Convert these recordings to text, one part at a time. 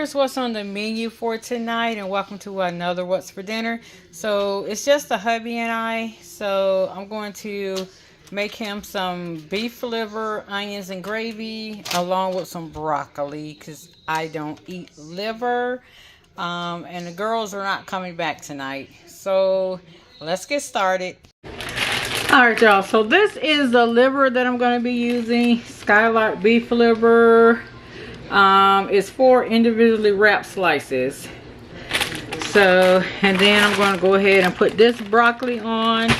here's what's on the menu for tonight, and welcome to another What's for Dinner. So it's just the hubby and I. So I'm going to make him some beef liver, onions, and gravy, along with some broccoli, because I don't eat liver. And the girls are not coming back tonight. So let's get started. Alright, y'all. So this is the liver that I'm going to be using. Skylark beef liver. It's 4 individually wrapped slices. So, and then I'm going to go ahead and put this broccoli on.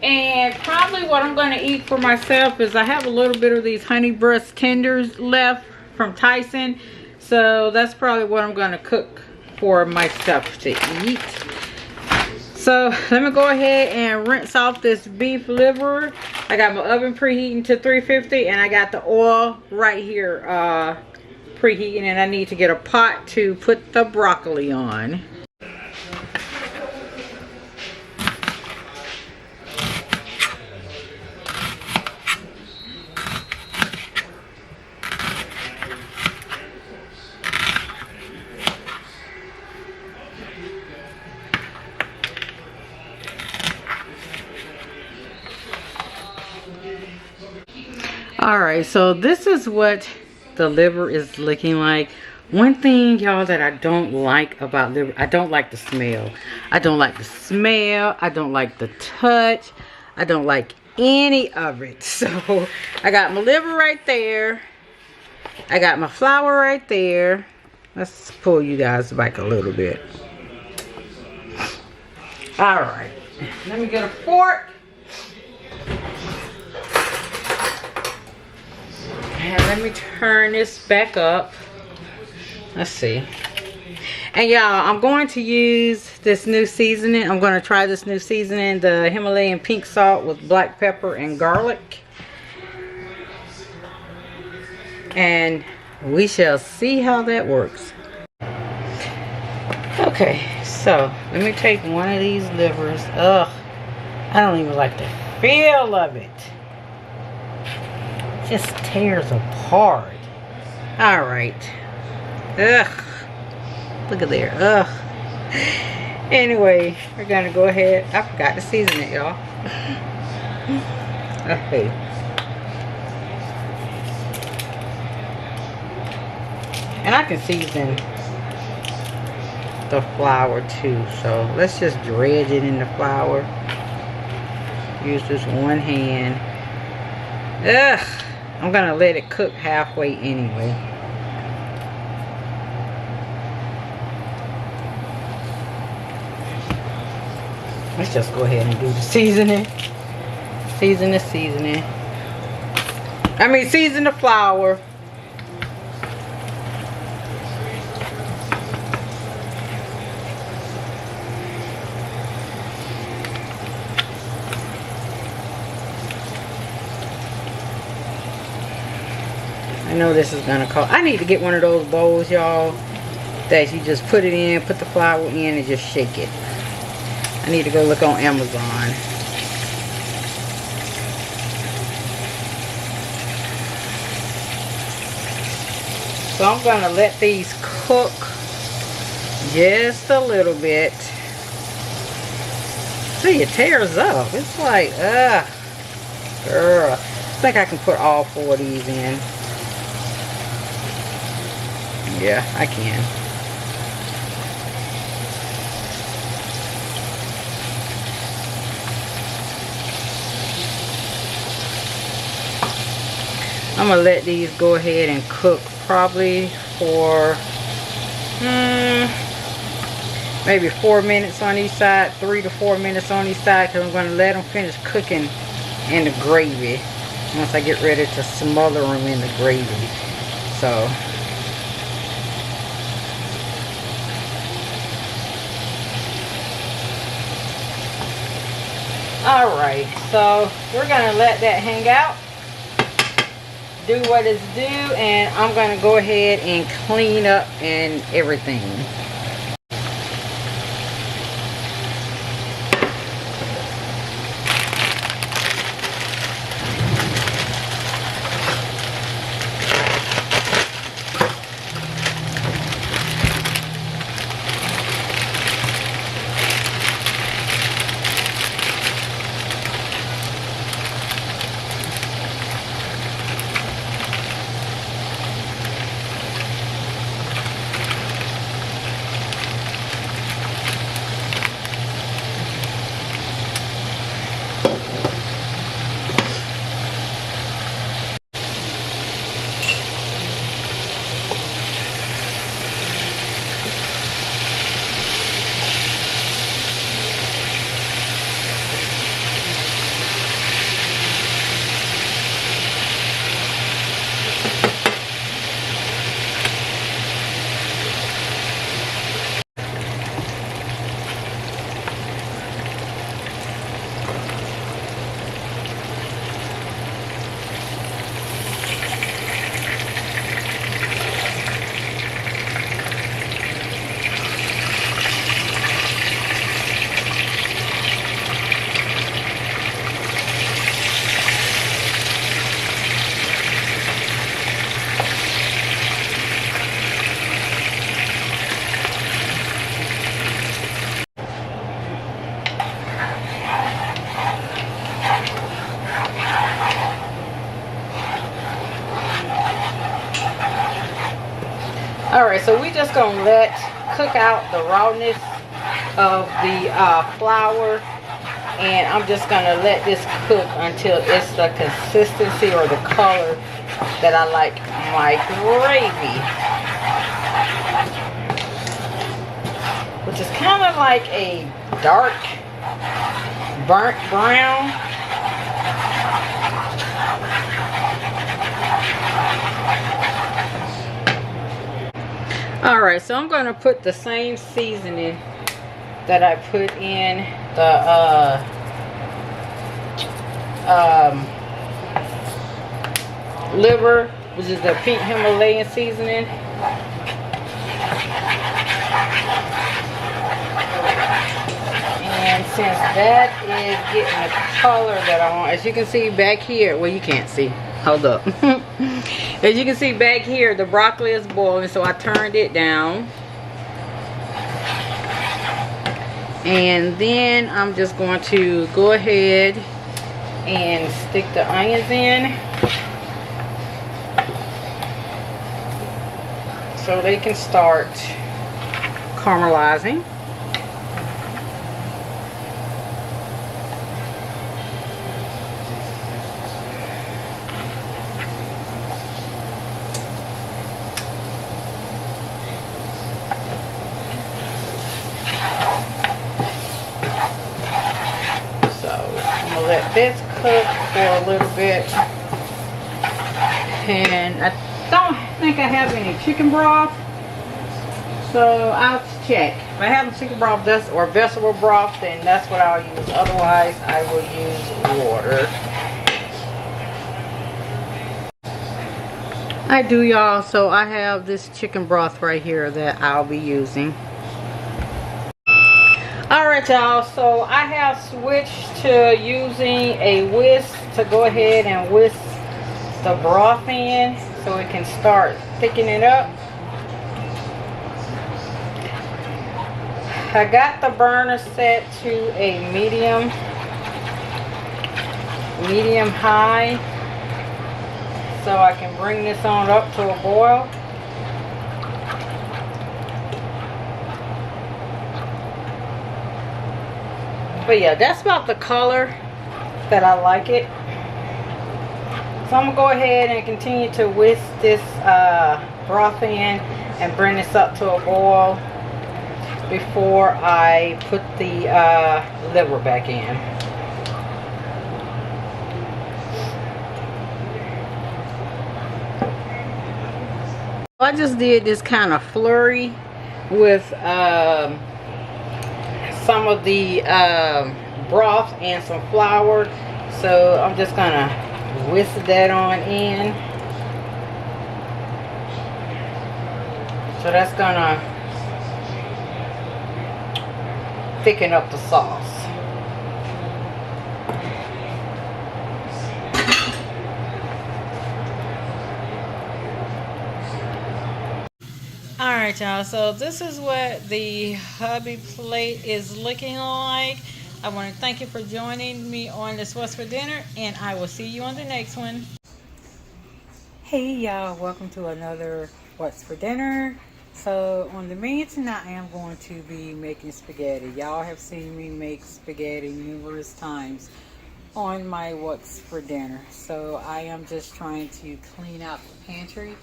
And probably what I'm going to eat for myself is I have a little bit of these honey breast tenders left from Tyson. So that's probably what I'm going to cook for myself to eat. So let me go ahead and rinse off this beef liver. I got my oven preheating to 350 and I got the oil right here preheating, and I need to get a pot to put the broccoli on. Alright, so this is what the liver is looking like. One thing, y'all, that I don't like about liver, I don't like the smell. I don't like the smell. I don't like the touch. I don't like any of it. So I got my liver right there. I got my flour right there. Let's pull you guys back a little bit. Alright, let me get a fork. And let me turn this back up. Let's see. And y'all, I'm going to use this new seasoning. I'm going to try this new seasoning, the Himalayan pink salt with black pepper and garlic. And we shall see how that works. Okay, so let me take one of these livers. Ugh, I don't even like the feel of it. Just tears apart. All right. Ugh. Look at there. Ugh. Anyway, we're gonna go ahead. I forgot to season it, y'all. Okay. And I can season the flour too. So let's just dredge it in the flour. Use this one hand. Ugh. I'm gonna let it cook halfway anyway. Let's just go ahead and do the seasoning. Season the seasoning. I mean, season the flour. I know this is gonna cost. I need to get one of those bowls, y'all, that you just put it in, put the flour in, and just shake it. I need to go look on Amazon. So I'm gonna let these cook just a little bit. See, it tears up. It's like, ugh, girl. I think I can put all 4 of these in. Yeah, I can. I'm gonna let these go ahead and cook probably for maybe 4 minutes on each side, 3 to 4 minutes on each side, because I'm gonna let them finish cooking in the gravy once I get ready to smother them in the gravy. So alright, so we're gonna let that hang out, do what it's due, and I'm gonna go ahead and clean up and everything. Alright, so we just gonna let cook out the rawness of the flour, and I'm just gonna let this cook until it's the consistency or the color that I like my gravy, which is kind of like a dark burnt brown. Alright, so I'm going to put the same seasoning that I put in the liver, which is the pink Himalayan seasoning. And since that is getting the color that I want, as you can see back here, well, you can't see, hold up. As you can see back here, the broccoli is boiling, so I turned it down. And then I'm just going to go ahead and stick the onions in so they can start caramelizing. Let this cook for a little bit, and I don't think I have any chicken broth, so I'll check. If I have chicken broth or vegetable broth, then that's what I'll use. Otherwise I will use water. I do, y'all, so I have this chicken broth right here that I'll be using. Alright, y'all, so I have switched to using a whisk to go ahead and whisk the broth in so it can start thickening up. I got the burner set to a medium high so I can bring this on up to a boil. But yeah, that's about the color that I like it. So I'm going to go ahead and continue to whisk this broth in and bring this up to a boil before I put the liver back in. I just did this kind of flurry with some of the broth and some flour, so I'm just gonna whisk that on in. So that's gonna thicken up the sauce. Alright, y'all, so this is what the hubby plate is looking like. I want to thank you for joining me on this What's for Dinner, and I will see you on the next one. Hey y'all, welcome to another What's for Dinner. So on the menu tonight I am going to be making spaghetti. Y'all have seen me make spaghetti numerous times on my What's for Dinner. So I am just trying to clean out the pantry.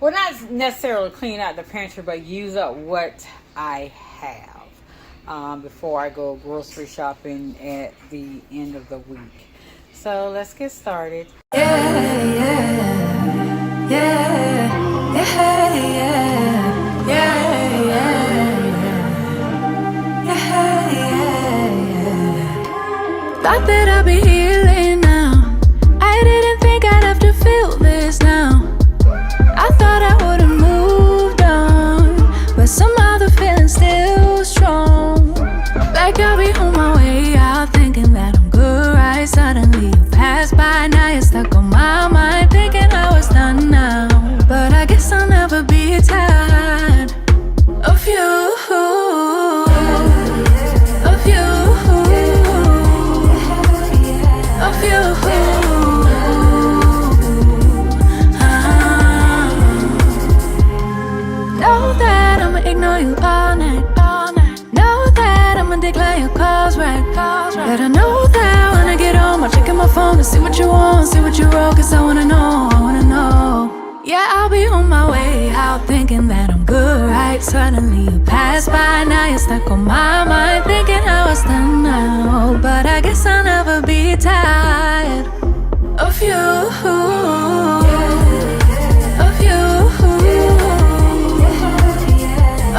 Well, not necessarily clean out the pantry, but use up what I have before I go grocery shopping at the end of the week. So let's get started. Thought that I'd be healing now. I didn't think I'd have to feel this now. I thought I would've moved on, but somehow the feeling's still strong. Like I'll be on my way out, thinking that I'm good, right? Suddenly you pass by, now you're stuck on my mind, thinking I was done now. But I guess I'll never be tired of you, of you, of you. right. Better know that when I get home, I'll check on my phone to see what you want, see what you wrote, cause I wanna know, I wanna know. Yeah, I'll be on my way out thinking that I'm good, right? Suddenly you pass by, now you're stuck on my mind, thinking how it's done now. But I guess I'll never be tired of you, of you,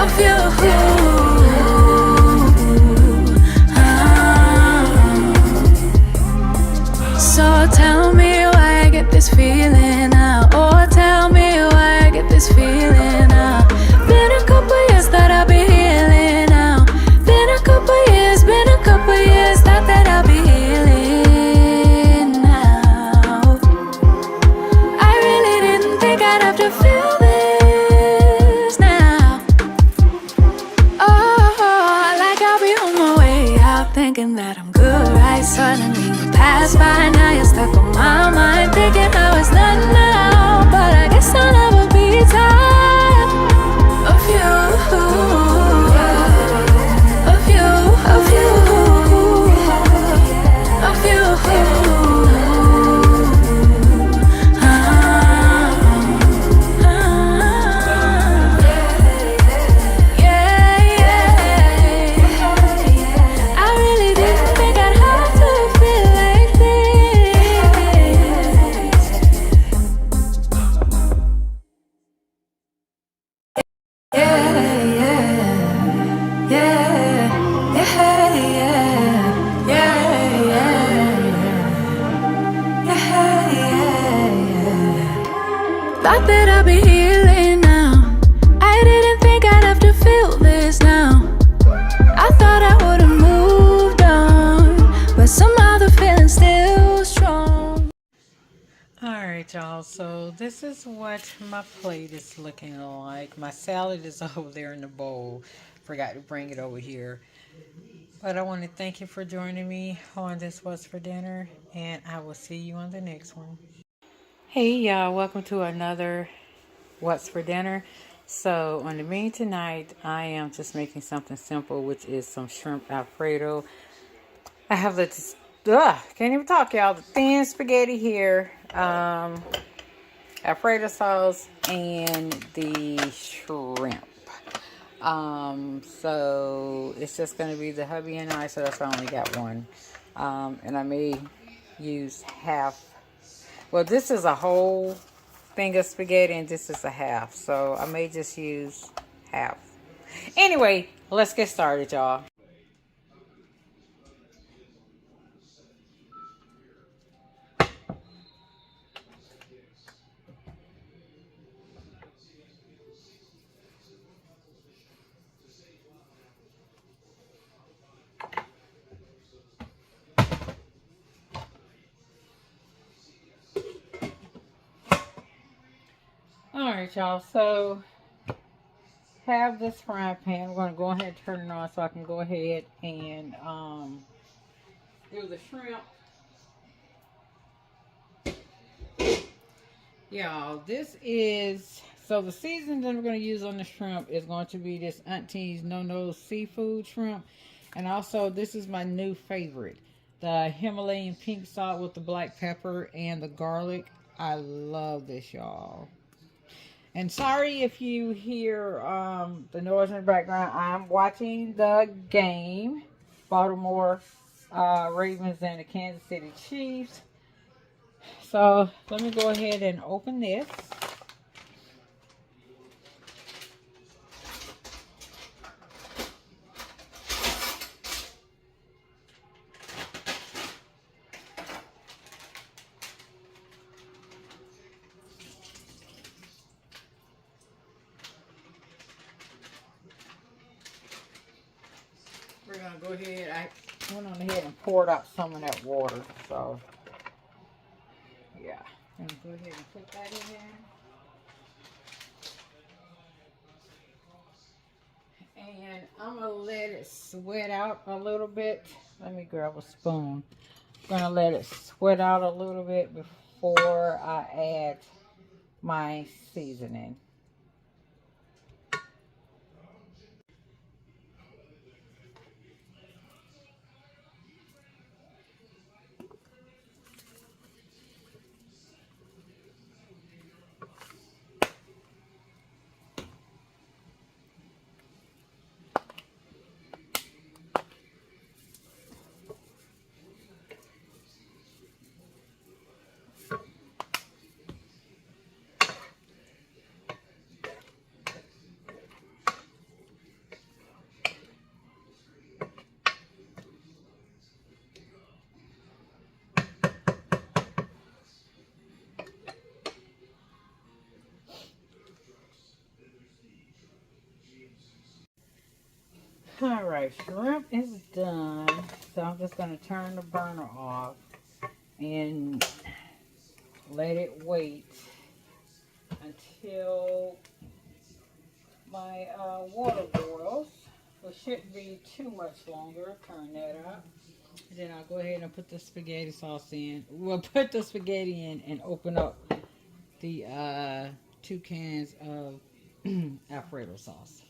of you. So tell me why I get this feeling now. Oh, tell me why I get this feeling now. Been a couple years that I'll be healing now. Been a couple years that I'll be healing now. I really didn't think I'd have to feel this now. Oh, like I'll be on my way out thinking that I'm good, right? Suddenly you pass by, now you're stuck on my mind, thinking how it's done now. But I guess I'll never be tired of you, of you, of you, of you. Thought that I'd be healing now. I didn't think I'd have to feel this now. I thought I would've moved on, but somehow the feeling's still strong. Alright, y'all, so this is what my plate is looking like. My salad is over there in the bowl. Forgot to bring it over here. But I want to thank you for joining me on this What's for Dinner, and I will see you on the next one. Hey y'all, welcome to another What's for Dinner. So on the menu tonight, I am just making something simple, which is some shrimp Alfredo. I have the can't even talk, y'all. The thin spaghetti here, Alfredo sauce, and the shrimp. So it's just gonna be the hubby and I, so that's why I only got one. And I may use half. Well, this is a whole thing of spaghetti and this is a half, so I may just use half. Anyway, let's get started, y'all. Alright, y'all, so have this frying pan. I'm going to go ahead and turn it on so I can go ahead and do the shrimp. Y'all, this is, so the seasoning that we're going to use on the shrimp is going to be this Auntie's No seafood shrimp. And also, this is my new favorite, the Himalayan pink salt with the black pepper and the garlic. I love this, y'all. And sorry if you hear the noise in the background. I'm watching the game, Baltimore Ravens and the Kansas City Chiefs. So let me go ahead and open this. We're going to go ahead. I went on ahead and poured out some of that water. So, yeah. I'm going to go ahead and put that in there. And I'm going to let it sweat out a little bit. Let me grab a spoon. I'm going to let it sweat out a little bit before I add my seasoning. Alright, shrimp is done. So I'm just going to turn the burner off and let it wait until my water boils. It shouldn't be too much longer. Turn that up. Then I'll go ahead and put the spaghetti sauce in. We'll put the spaghetti in and open up the 2 cans of Alfredo sauce.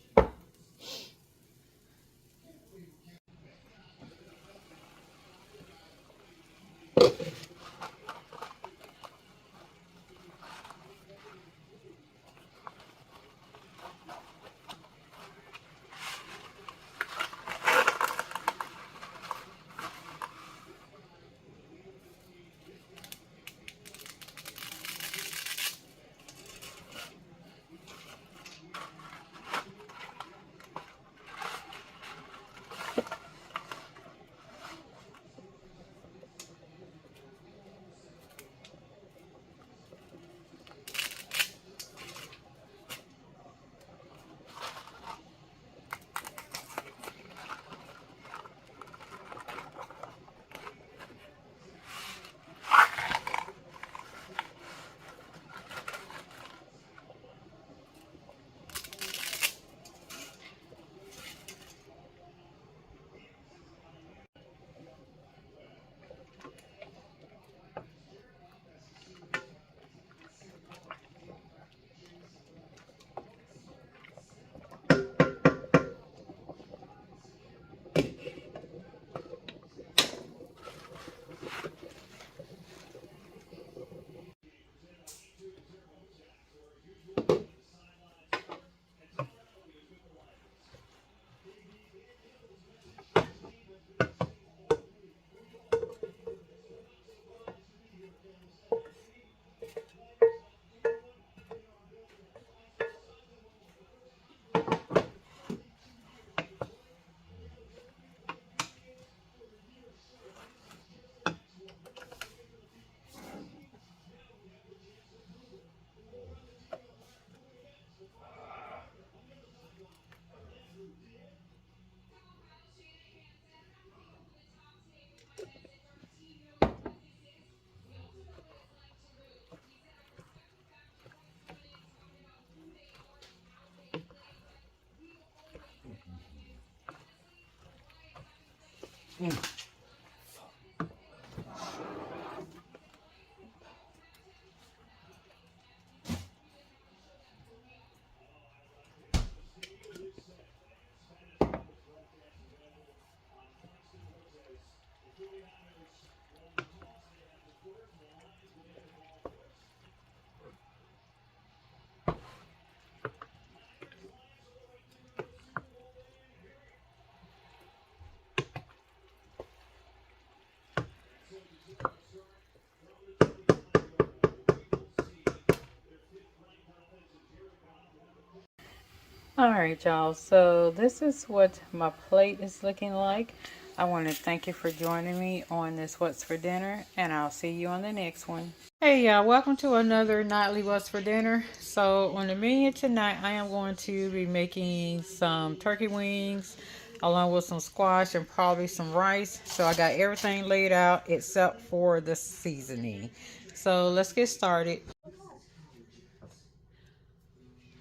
Alright, y'all, so this is what my plate is looking like. I want to thank you for joining me on this What's for Dinner, and I'll see you on the next one. Hey y'all, welcome to another nightly What's for Dinner. So on the menu tonight, I am going to be making some turkey wings along with some squash and probably some rice. So I got everything laid out except for the seasoning. So let's get started.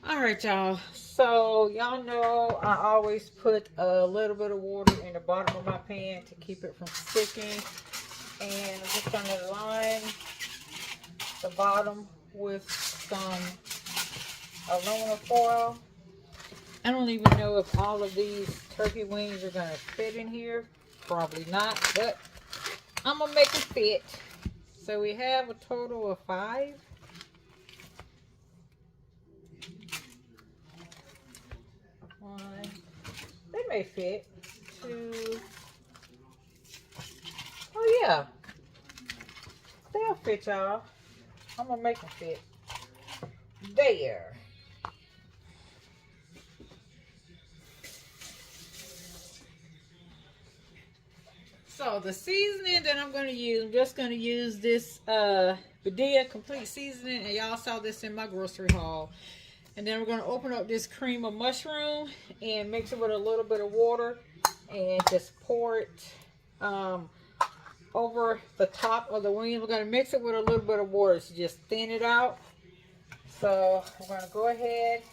Alright, y'all, so y'all know I always put a little bit of water in the bottom of my pan to keep it from sticking, and I'm just going to line the bottom with some aluminum foil. I don't even know if all of these turkey wings are going to fit in here, probably not, but I'm going to make it fit. So we have a total of 5. They may fit. 2. Oh yeah, they'll fit, y'all. I'm gonna make them fit. There. So the seasoning that I'm gonna use, I'm just gonna use this Badia complete seasoning, and y'all saw this in my grocery haul. And then we're going to open up this cream of mushroom and mix it with a little bit of water and just pour it over the top of the wings. We're going to mix it with a little bit of water to just thin it out. So we're going to go ahead,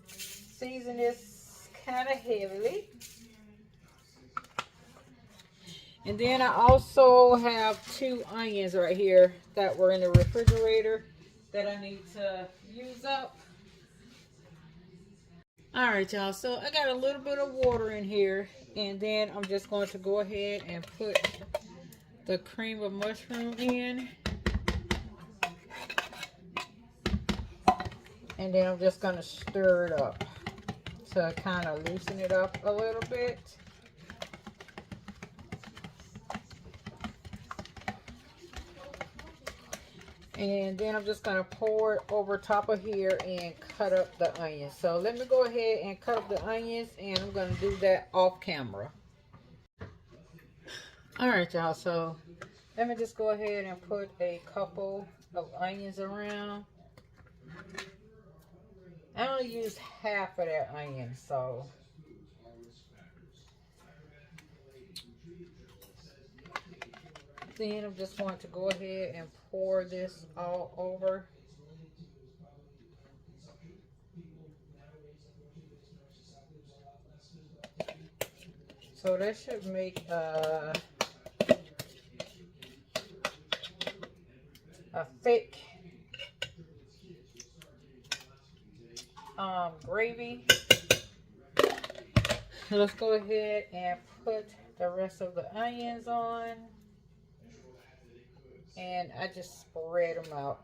season this kind of heavily. And then I also have 2 onions right here that were in the refrigerator that I need to use up. Alright y'all, so I got a little bit of water in here, and then I'm just going to go ahead and put the cream of mushroom in. And then I'm just going to stir it up to kind of loosen it up a little bit. And then I'm just going to pour it over top of here and cut up the onions. So let me go ahead and cut up the onions, and I'm going to do that off camera. Alright y'all, so let me just go ahead and put a couple of onions around. I only use half of that onion, so then I'm just going to go ahead and pour this all over. So that should make a thick gravy. Let's go ahead and put the rest of the onions on. And I just spread them out.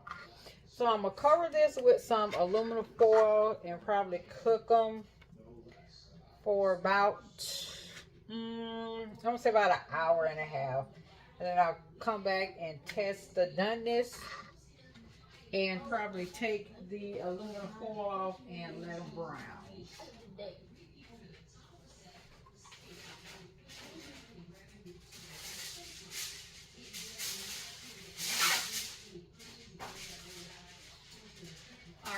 So I'm going to cover this with some aluminum foil and probably cook them for about, I'm going to say about an hour and a half. And then I'll come back and test the doneness and probably take the aluminum foil off and let them brown.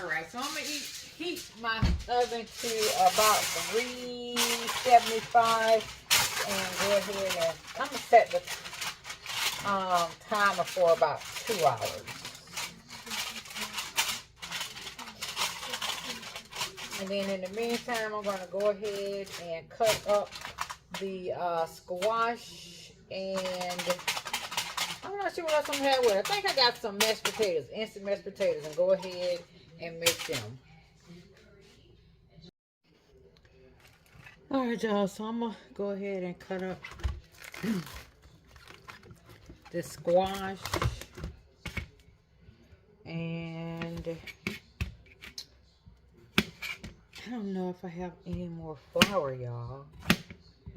Alright, so I'm going to heat my oven to about 375 and go ahead and I'm going to set the timer for about 2 hours. And then in the meantime, I'm going to go ahead and cut up the squash, and I'm not sure what else I'm going to have with it. I think I got some mashed potatoes, instant mashed potatoes, and go ahead and mix them. Alright y'all, so I'm going to go ahead and cut up the squash, and I don't know if I have any more flour, y'all.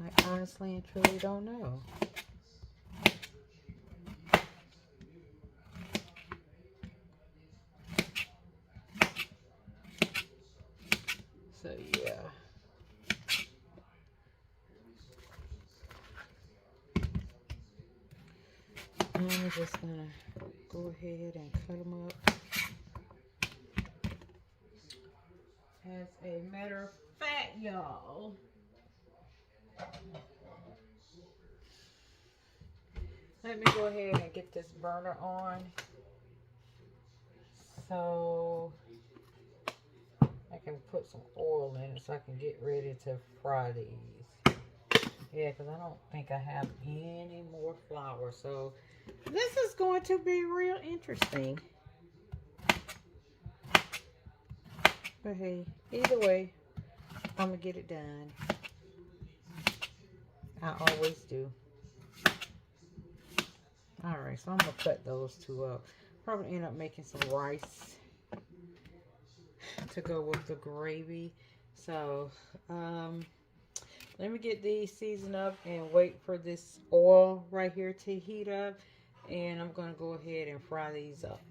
I honestly and truly don't know. So yeah. I'm just gonna go ahead and cut them up. As a matter of fact, y'all, let me go ahead and get this burner on so I can put some oil in it so I can get ready to fry these. Yeah, because I don't think I have any more flour, so this is going to be real interesting. But hey, either way, I'm going to get it done. I always do. Alright, so I'm going to cut those two up. Probably end up making some rice to go with the gravy. So, let me get these seasoned up and wait for this oil right here to heat up. And I'm going to go ahead and fry these up.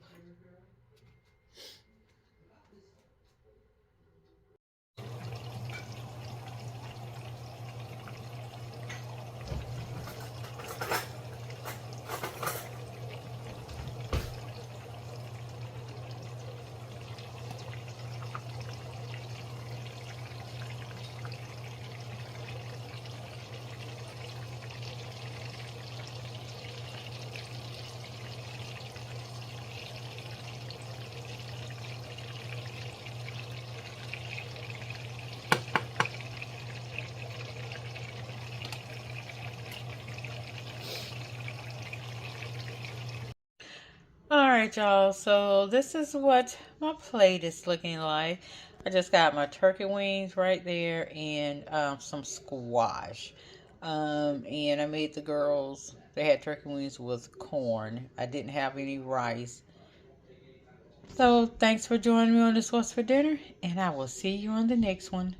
Alright, y'all, so this is what my plate is looking like. I just got my turkey wings right there and some squash. And I made the girls, they had turkey wings with corn. I didn't have any rice. So thanks for joining me on this What's for Dinner, and I will see you on the next one.